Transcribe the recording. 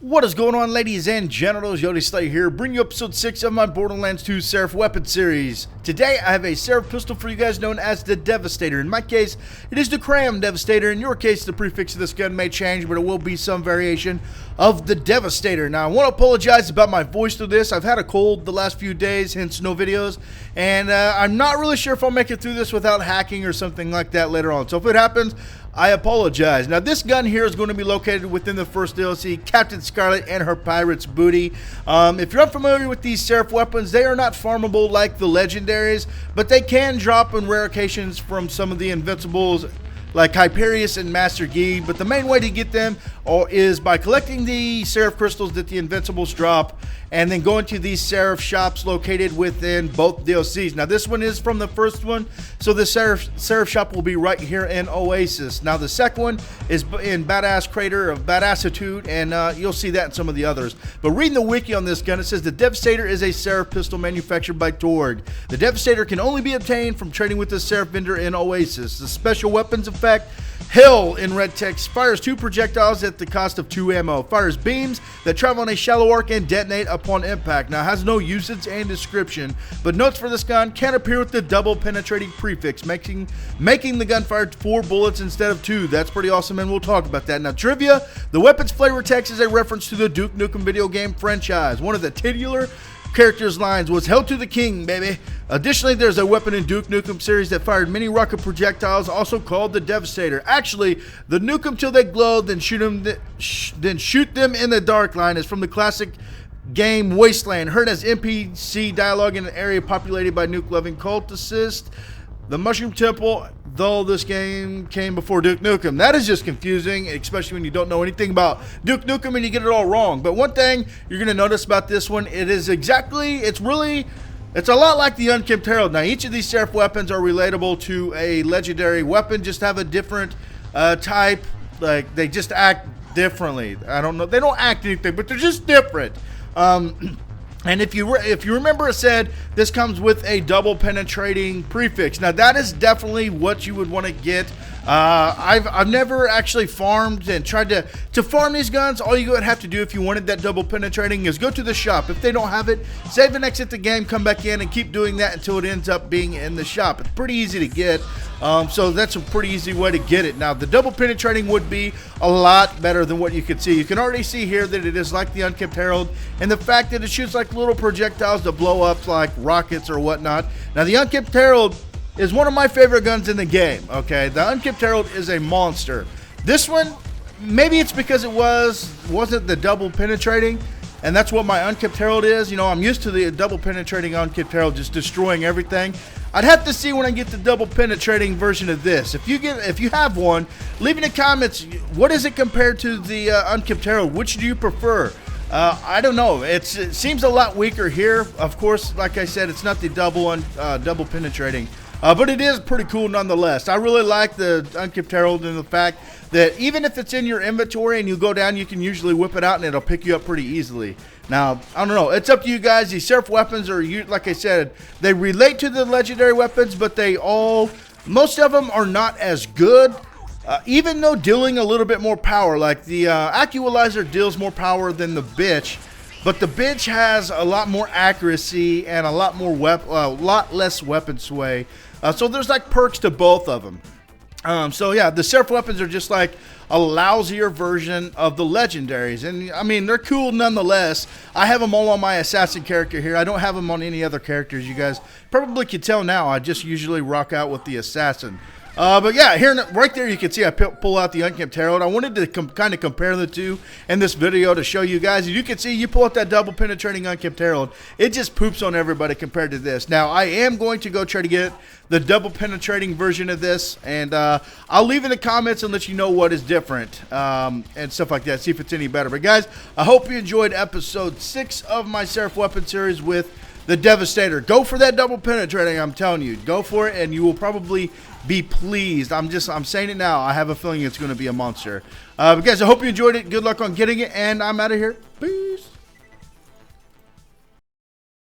What is going on, ladies and genitals? Yodi Slayer here, bringing you episode 6 of my Borderlands 2 Seraph weapon series. Today, I have a Seraph pistol for you guys known as the Devastator. In my case, it is the Cram Devastator. In your case, the prefix of this gun may change, but it will be some variation of the Devastator. Now, I want to apologize about my voice through this. I've had a cold the last few days, hence no videos, and I'm not really sure if I'll make it through this without hacking or something like that later on. So if it happens, I apologize. Now, this gun here is going to be located within the first DLC, Captain Scarlet and her pirate's booty. If you're unfamiliar with these Seraph weapons, they are not farmable like the legendaries, but they can drop in rare occasions from some of the invincibles like Hyperius and Master Yi. But the main way to get them is by collecting the Seraph crystals that the invincibles drop, and then going to these Seraph shops located within both DLCs. Now, this one is from the first one, so the Seraph shop will be right here in Oasis. Now, the second one is in Badass Crater of Badassitude, and you'll see that in some of the others. But reading the wiki on this gun, it says the Devastator is a Seraph pistol manufactured by Torg. The Devastator can only be obtained from trading with the Seraph vendor in Oasis. The special weapons effect, Hell in red text, fires 2 projectiles at the cost of 2 ammo, fires beams that travel on a shallow arc and detonate upon impact. Now, it has no usage and description, but notes for this gun can appear with the double penetrating prefix, making the gun fire 4 bullets instead of 2. That's pretty awesome, and we'll talk about that. Now, trivia, the weapon's flavor text is a reference to the Duke Nukem video game franchise. One of the titular character's lines was "Hell to the King, baby." Additionally, there's a weapon in Duke Nukem series that fired many rocket projectiles, also called the Devastator. Actually, the nuke them till they glow, then shoot them in the dark line is from the classic game Wasteland, heard as NPC dialogue in an area populated by nuke-loving cultists. The Mushroom Temple, though this game came before Duke Nukem. That is just confusing, especially when you don't know anything about Duke Nukem and you get it all wrong. But one thing you're going to notice about this one, it's a lot like the Unkempt Herald. Now, each of these Seraph weapons are relatable to a legendary weapon, just have a different type. Like, they just act differently. I don't know. They don't act anything, but they're just different. And if you remember, it said this comes with a double penetrating prefix. Now, that is definitely what you would want to get. I've never actually farmed and tried to farm these guns. All you would have to do if you wanted that double penetrating is go to the shop. If they don't have it, save and exit the game, come back in, and keep doing that until it ends up being in the shop. It's pretty easy to get. So that's a pretty easy way to get it. Now, the double penetrating would be a lot better than what you could see. You can already see here that it is like the Unkempt Herald, and the fact that it shoots like little projectiles to blow up like rockets or whatnot. Now, the Unkempt Herald is one of my favorite guns in the game, okay? The Unkempt Herald is a monster. This one, maybe it's because it wasn't the double penetrating, and that's what my Unkempt Herald is. You know, I'm used to the double penetrating Unkempt Herald just destroying everything. I'd have to see when I get the double penetrating version of this. If you have one, leave in the comments, what is it compared to the Unkempt Herald? Which do you prefer? I don't know. It seems a lot weaker here. Of course, like I said, it's not the double penetrating. But it is pretty cool nonetheless. I really like the Unkempt Herald and the fact that even if it's in your inventory and you go down, you can usually whip it out and it'll pick you up pretty easily. Now, I don't know. It's up to you guys. These Seraph weapons are, like I said, they relate to the legendary weapons, but most of them are not as good. Even though dealing a little bit more power, like the Actualizer deals more power than the Bitch, but the Bitch has a lot more accuracy and a lot less weapon sway. So there's like perks to both of them. So yeah, the Seraph weapons are just like a lousier version of the legendaries, and I mean, they're cool nonetheless. I have them all on my assassin character here. I don't have them on any other characters. You guys probably can tell now. I just usually rock out with the assassin. But yeah, here right there you can see I pull out the Unkempt Herald. I wanted to kind of compare the two in this video to show you guys. You can see you pull out that double penetrating Unkempt Herald, it just poops on everybody compared to this. Now, I am going to go try to get the double penetrating version of this, and I'll leave in the comments and let you know what is different and stuff like that, see if it's any better. But guys, I hope you enjoyed episode 6 of my Seraph weapon series with the Devastator. Go for that double penetrating, I'm telling you. Go for it, and you will probably be pleased. I'm saying it now. I have a feeling it's going to be a monster. But guys, I hope you enjoyed it. Good luck on getting it, and I'm out of here. Peace.